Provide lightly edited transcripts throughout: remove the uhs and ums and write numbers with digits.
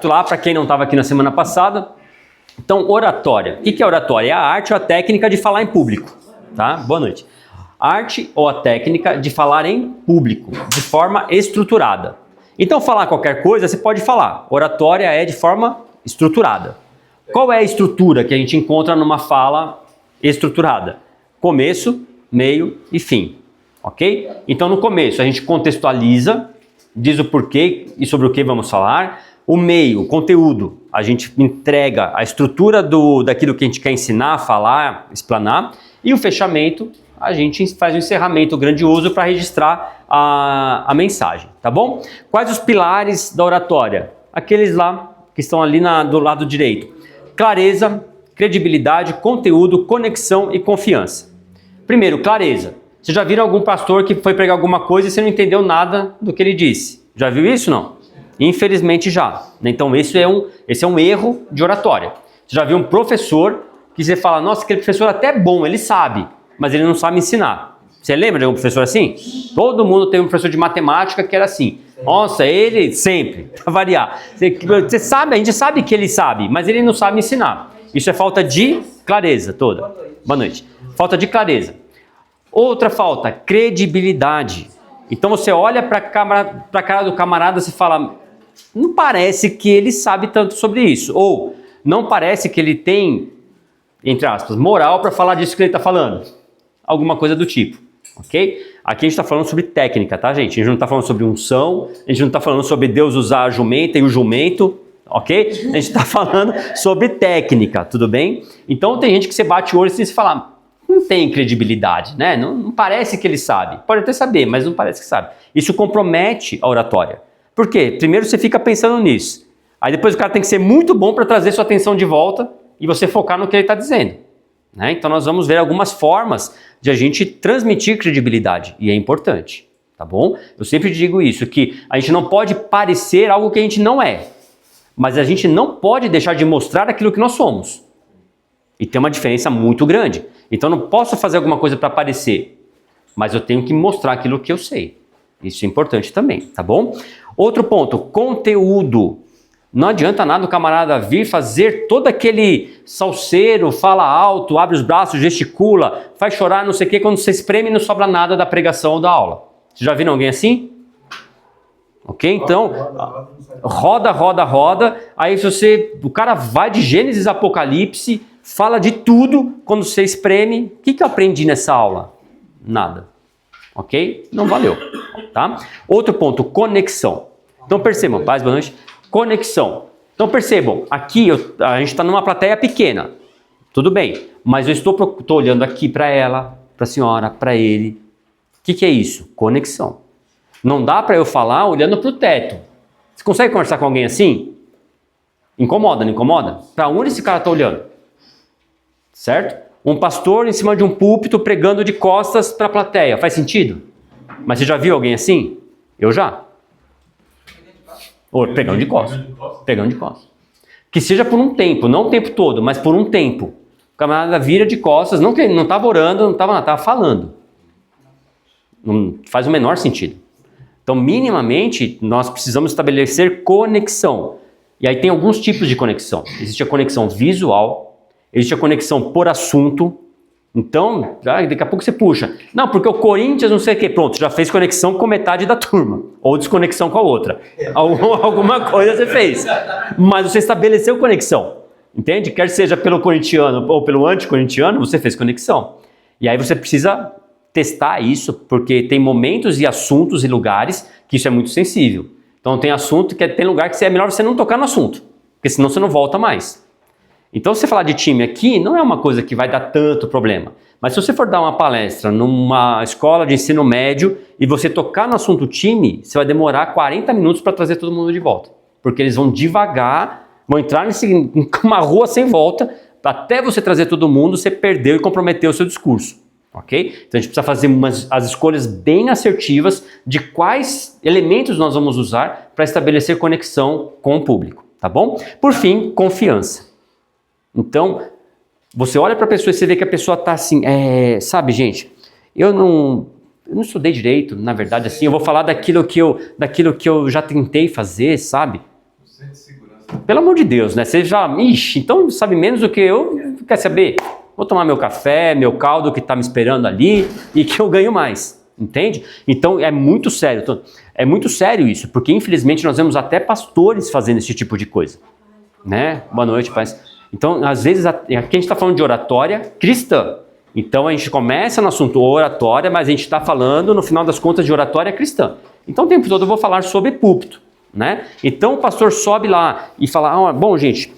recapitular para quem não estava aqui na semana passada. Então, oratória. O que é oratória? É a arte ou a técnica de falar em público. Tá? Boa noite. Arte ou a técnica de falar em público, de forma estruturada. Então, falar qualquer coisa, você pode falar. Oratória é de forma estruturada. Qual é a estrutura que a gente encontra numa fala estruturada? Começo, meio e fim. Ok? Então, no começo, a gente contextualiza, diz o porquê e sobre o que vamos falar. O meio, o conteúdo, a gente entrega a estrutura daquilo que a gente quer ensinar, falar, explanar. E o fechamento, a gente faz um encerramento grandioso para registrar a mensagem, tá bom? Quais os pilares da oratória? Aqueles lá que estão ali do lado direito. Clareza, credibilidade, conteúdo, conexão e confiança. Primeiro, clareza. Vocês já viram algum pastor que foi pregar alguma coisa e você não entendeu nada do que ele disse? Já viu isso, não? Infelizmente já. Então esse é um erro de oratória. Você já viu um professor que você fala, nossa, aquele professor até é bom, ele sabe, mas ele não sabe ensinar. Você lembra de algum professor assim? Todo mundo tem um professor de matemática que era assim. Nossa, ele sempre, para variar. Você sabe, a gente sabe que ele sabe, mas ele não sabe ensinar. Isso é falta de clareza toda. Boa noite. Falta de clareza. Outra falta, credibilidade. Então você olha para a cara do camarada e fala, não parece que ele sabe tanto sobre isso. Ou não parece que ele tem, entre aspas, moral para falar disso que ele está falando. Alguma coisa do tipo, ok? Aqui a gente está falando sobre técnica, tá, gente? A gente não está falando sobre unção, a gente não está falando sobre Deus usar a jumenta e o jumento, ok? A gente está falando sobre técnica, tudo bem? Então tem gente que você bate o olho e você fala, não tem credibilidade, né? Não parece que ele sabe. Pode até saber, mas não parece que sabe. Isso compromete a oratória. Por quê? Primeiro você fica pensando nisso. Aí depois o cara tem que ser muito bom para trazer sua atenção de volta e você focar no que ele está dizendo. Né? Então nós vamos ver algumas formas de a gente transmitir credibilidade. E é importante, tá bom? Eu sempre digo isso, que a gente não pode parecer algo que a gente não é. Mas a gente não pode deixar de mostrar aquilo que nós somos. E tem uma diferença muito grande. Então eu não posso fazer alguma coisa para parecer, mas eu tenho que mostrar aquilo que eu sei. Isso é importante também, tá bom? Outro ponto, conteúdo. Não adianta nada o camarada vir fazer todo aquele salseiro, fala alto, abre os braços, gesticula, faz chorar, não sei o quê, quando você espreme não sobra nada da pregação ou da aula. Vocês já viram alguém assim? Ok? Então, roda, aí o cara vai de Gênesis a Apocalipse, fala de tudo, quando você espreme, o que eu aprendi nessa aula? Nada. Ok? Não valeu. Tá? Outro ponto, conexão. Então percebam, paz, boa noite. Conexão. Então percebam, aqui a gente está numa plateia pequena. Tudo bem, mas eu estou olhando aqui para ela, para a senhora, para ele. O que é isso? Conexão. Não dá para eu falar olhando para o teto. Você consegue conversar com alguém assim? Incomoda, não incomoda? Para onde esse cara está olhando? Certo? Um pastor em cima de um púlpito pregando de costas para a plateia. Faz sentido? Mas você já viu alguém assim? Eu já. Ou pegando de costas. Pegando de costas. Que seja por um tempo, não o tempo todo, mas por um tempo. O camarada vira de costas, não estava orando, não estava nada, estava falando. Não faz o menor sentido. Então, minimamente, nós precisamos estabelecer conexão. E aí tem alguns tipos de conexão. Existe a conexão visual, existe a conexão por assunto. Então, daqui a pouco você puxa. Não, porque o Corinthians não sei o quê. Pronto, já fez conexão com metade da turma. Ou desconexão com a outra. Alguma coisa você fez. Mas você estabeleceu conexão. Entende? Quer seja pelo corintiano ou pelo anticorintiano, você fez conexão. E aí você precisa testar isso, porque tem momentos e assuntos e lugares que isso é muito sensível. Então tem assunto que tem lugar que é melhor você não tocar no assunto. Porque senão você não volta mais. Então, se você falar de time aqui, não é uma coisa que vai dar tanto problema. Mas se você for dar uma palestra numa escola de ensino médio e você tocar no assunto time, você vai demorar 40 minutos para trazer todo mundo de volta. Porque eles vão devagar, vão entrar em uma rua sem volta, até você trazer todo mundo, você perdeu e comprometeu o seu discurso. Ok? Então a gente precisa fazer as escolhas bem assertivas de quais elementos nós vamos usar para estabelecer conexão com o público. Tá bom? Por fim, confiança. Então, você olha para a pessoa e você vê que a pessoa está assim, sabe, gente, eu não estudei direito, na verdade, assim, eu vou falar daquilo que eu já tentei fazer, sabe? Pelo amor de Deus, né? Você já, então sabe menos do que eu, quer saber? Vou tomar meu café, meu caldo que está me esperando ali e que eu ganho mais, entende? Então é muito sério, é muito sério isso, porque infelizmente nós vemos até pastores fazendo esse tipo de coisa, né? Boa noite, paz. Então, às vezes, aqui a gente está falando de oratória cristã. Então a gente começa no assunto oratória, mas a gente está falando, no final das contas, de oratória cristã. Então o tempo todo eu vou falar sobre púlpito, né? Então o pastor sobe lá e fala, bom gente,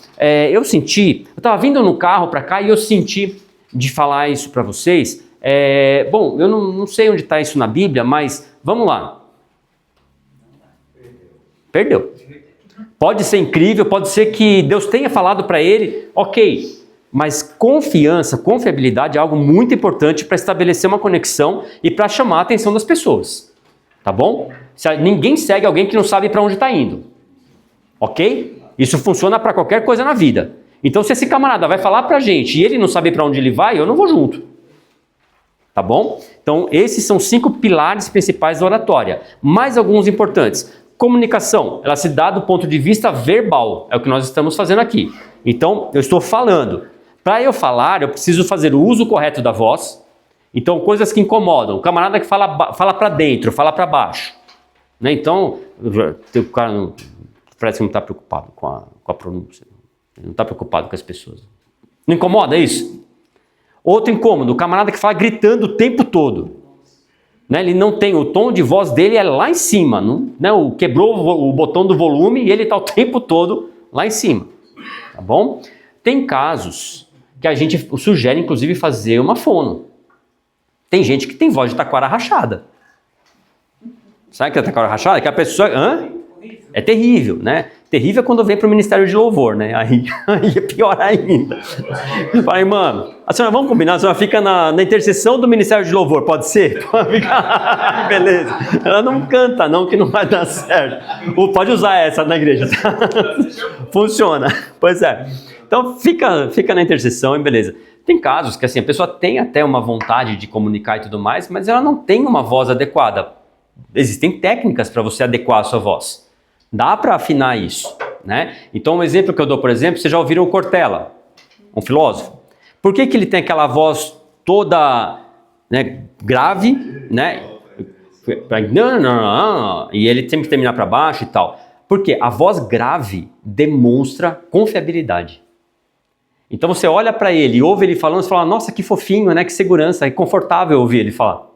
eu estava vindo no carro para cá e eu senti de falar isso para vocês. Bom, eu não sei onde está isso na Bíblia, mas vamos lá. Perdeu. Pode ser incrível, pode ser que Deus tenha falado para ele, ok. Mas confiabilidade é algo muito importante para estabelecer uma conexão e para chamar a atenção das pessoas. Tá bom? Ninguém segue alguém que não sabe para onde está indo. Ok? Isso funciona para qualquer coisa na vida. Então, se esse camarada vai falar para a gente e ele não sabe para onde ele vai, eu não vou junto. Tá bom? Então, esses são 5 pilares principais da oratória. Mais alguns importantes. Comunicação, ela se dá do ponto de vista verbal. É o que nós estamos fazendo aqui. Então, eu estou falando. Para eu falar, eu preciso fazer o uso correto da voz. Então, coisas que incomodam. O camarada que fala para dentro, fala para baixo. Né? Então, o cara parece que não está preocupado com a pronúncia. Ele não está preocupado com as pessoas. Não incomoda isso? Outro incômodo, o camarada que fala gritando o tempo todo. Né? Ele não tem, o tom de voz dele é lá em cima. Né? Quebrou o botão do volume e ele está o tempo todo lá em cima. Tá bom? Tem casos que a gente sugere, inclusive, fazer uma fono. Tem gente que tem voz de taquara rachada. Sabe o que é taquara rachada? Que a pessoa... É terrível, né? Terrível quando vem para o Ministério de Louvor, né? Aí é pior ainda. Falei, mano, a senhora, vamos combinar? A senhora fica na intercessão do Ministério de Louvor, pode ser? Pode ficar. Beleza. Ela não canta, não, que não vai dar certo. Ou pode usar essa na igreja. Funciona. Pois é. Então fica na intercessão e beleza. Tem casos que assim, a pessoa tem até uma vontade de comunicar e tudo mais, mas ela não tem uma voz adequada. Existem técnicas para você adequar a sua voz. Dá para afinar isso, né? Então um exemplo que eu dou, por exemplo, vocês já ouviram o Cortella, um filósofo. Por que ele tem aquela voz toda, né, grave, né? E ele sempre terminar para baixo e tal. Porque a voz grave demonstra confiabilidade. Então você olha para ele, ouve ele falando, você fala, nossa, que fofinho, né? Que segurança, é confortável ouvir ele falar.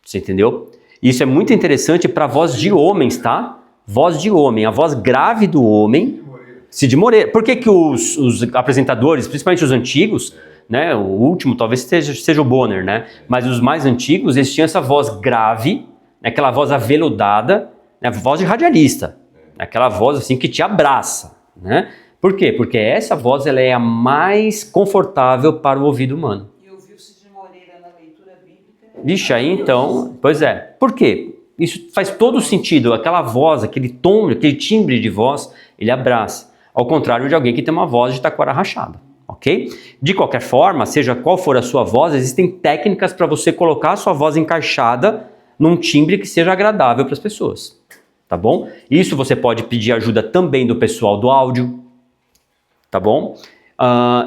Você entendeu? Isso é muito interessante para a voz de homens, tá? Voz de homem, a voz grave do homem, Cid Moreira. Por que os apresentadores, principalmente os antigos, né? O último talvez seja o Bonner, né? Mas os mais antigos, eles tinham essa voz grave, né? Aquela voz aveludada, né? Voz de radialista, aquela voz assim que te abraça, né? Por quê? Porque essa voz ela é a mais confortável para o ouvido humano. E ouviu Cid Moreira na leitura bíblica? Vixe, aí então, pois é. Por quê? Isso faz todo sentido. Aquela voz, aquele tom, aquele timbre de voz, ele abraça. Ao contrário de alguém que tem uma voz de taquara rachada, ok? De qualquer forma, seja qual for a sua voz, existem técnicas para você colocar a sua voz encaixada num timbre que seja agradável para as pessoas, tá bom? Isso você pode pedir ajuda também do pessoal do áudio, tá bom?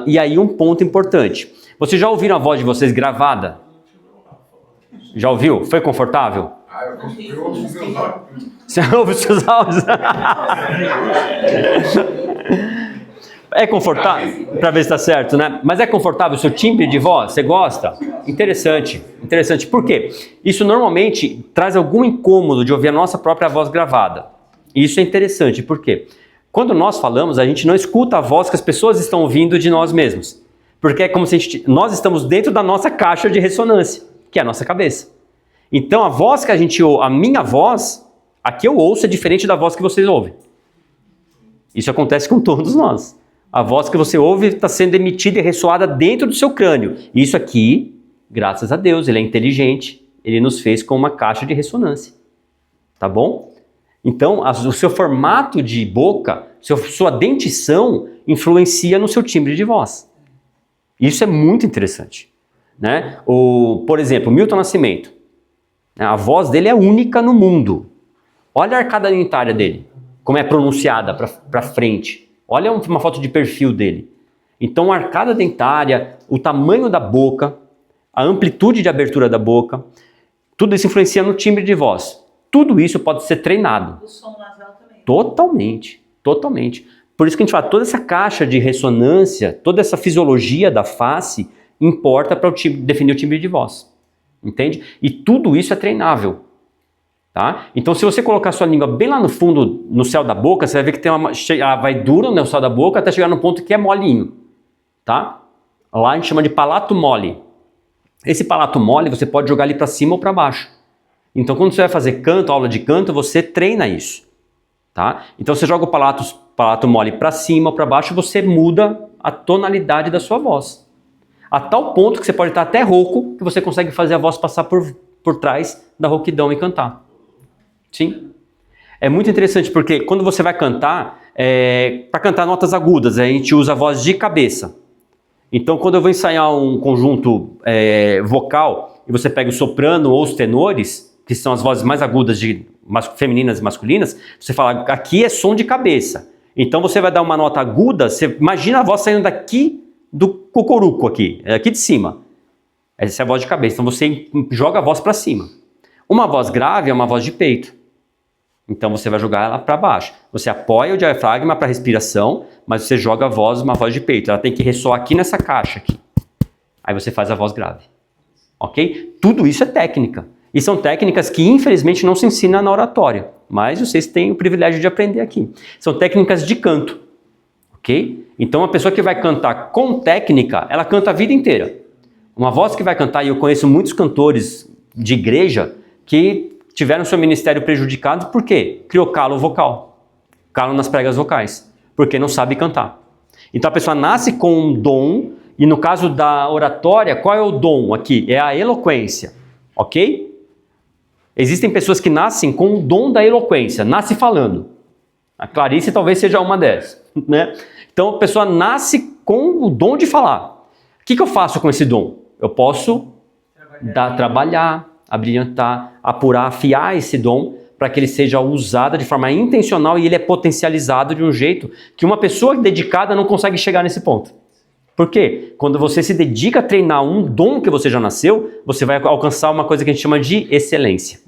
E aí um ponto importante. Vocês já ouviram a voz de vocês gravada? Já ouviu? Foi confortável? Eu ouço os meus áudios. Você ouve os seus áudios? É confortável? Para ver se está certo, né? Mas é confortável o seu timbre de voz? Você gosta? Interessante. Interessante. Por quê? Isso normalmente traz algum incômodo de ouvir a nossa própria voz gravada. E isso é interessante. Por quê? Quando nós falamos, a gente não escuta a voz que as pessoas estão ouvindo de nós mesmos. Porque é como se nós estamos dentro da nossa caixa de ressonância, que é a nossa cabeça. Então a voz que a gente ouve, a minha voz, a que eu ouço é diferente da voz que vocês ouvem. Isso acontece com todos nós. A voz que você ouve está sendo emitida e ressoada dentro do seu crânio. Isso aqui, graças a Deus, ele é inteligente, ele nos fez com uma caixa de ressonância. Tá bom? Então, o seu formato de boca, sua dentição influencia no seu timbre de voz. Isso é muito interessante, né? Por exemplo, Milton Nascimento. A voz dele é única no mundo. Olha a arcada dentária dele. como é pronunciada para frente. Olha uma foto de perfil dele. Então, a arcada dentária, o tamanho da boca, a amplitude de abertura da boca, tudo isso influencia no timbre de voz. Tudo isso pode ser treinado. O som nasal também. Totalmente, totalmente. Por isso que a gente fala, toda essa caixa de ressonância, toda essa fisiologia da face importa para definir o timbre de voz. Entende? E tudo isso é treinável. Tá? Então, se você colocar sua língua bem lá no fundo, no céu da boca, você vai ver que tem ela vai dura no céu da boca até chegar no ponto que é molinho. Tá? Lá a gente chama de palato mole. Esse palato mole você pode jogar ali para cima ou para baixo. Então, quando você vai fazer canto, aula de canto, você treina isso. Tá? Então, você joga o palato mole para cima ou para baixo, você muda a tonalidade da sua voz. A tal ponto que você pode estar até rouco, que você consegue fazer a voz passar por trás da rouquidão e cantar. Sim. É muito interessante porque quando você vai cantar, para cantar notas agudas, a gente usa a voz de cabeça. Então, quando eu vou ensaiar um conjunto vocal, e você pega o soprano ou os tenores, que são as vozes mais agudas femininas e masculinas, você fala, aqui é som de cabeça. Então, você vai dar uma nota aguda, você imagina a voz saindo daqui do cocoruco aqui de cima. Essa é a voz de cabeça. Então, você joga a voz para cima. Uma voz grave é uma voz de peito. Então você vai jogar ela para baixo. Você apoia o diafragma para respiração, mas você joga a voz, uma voz de peito. Ela tem que ressoar aqui nessa caixa aqui. Aí você faz a voz grave. Ok? Tudo isso é técnica. E são técnicas que infelizmente não se ensinam na oratória. Mas vocês têm o privilégio de aprender aqui. São técnicas de canto. Ok? Então uma pessoa que vai cantar com técnica, ela canta a vida inteira. Uma voz que vai cantar, e eu conheço muitos cantores de igreja que tiveram seu ministério prejudicado, por quê? Criou calo vocal, calo nas pregas vocais, porque não sabe cantar. Então a pessoa nasce com um dom, e no caso da oratória, qual é o dom aqui? É a eloquência, ok? Existem pessoas que nascem com o dom da eloquência, nasce falando. A Clarice talvez seja uma dessas, né? Então a pessoa nasce com o dom de falar. O que eu faço com esse dom? Eu posso trabalhar, abrilhantar, apurar, afiar esse dom para que ele seja usado de forma intencional e ele é potencializado de um jeito que uma pessoa dedicada não consegue chegar nesse ponto. Por quê? Quando você se dedica a treinar um dom que você já nasceu, você vai alcançar uma coisa que a gente chama de excelência,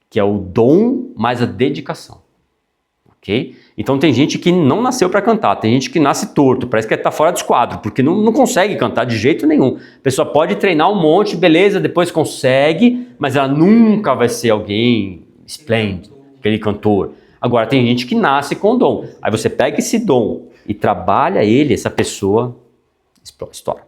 que é o dom mais a dedicação. Ok? Então tem gente que não nasceu para cantar, tem gente que nasce torto, parece que está fora do esquadro, porque não consegue cantar de jeito nenhum. A pessoa pode treinar um monte, beleza, depois consegue, mas ela nunca vai ser alguém esplêndido, aquele cantor. Agora tem gente que nasce com dom, aí você pega esse dom e trabalha ele, essa pessoa estoura.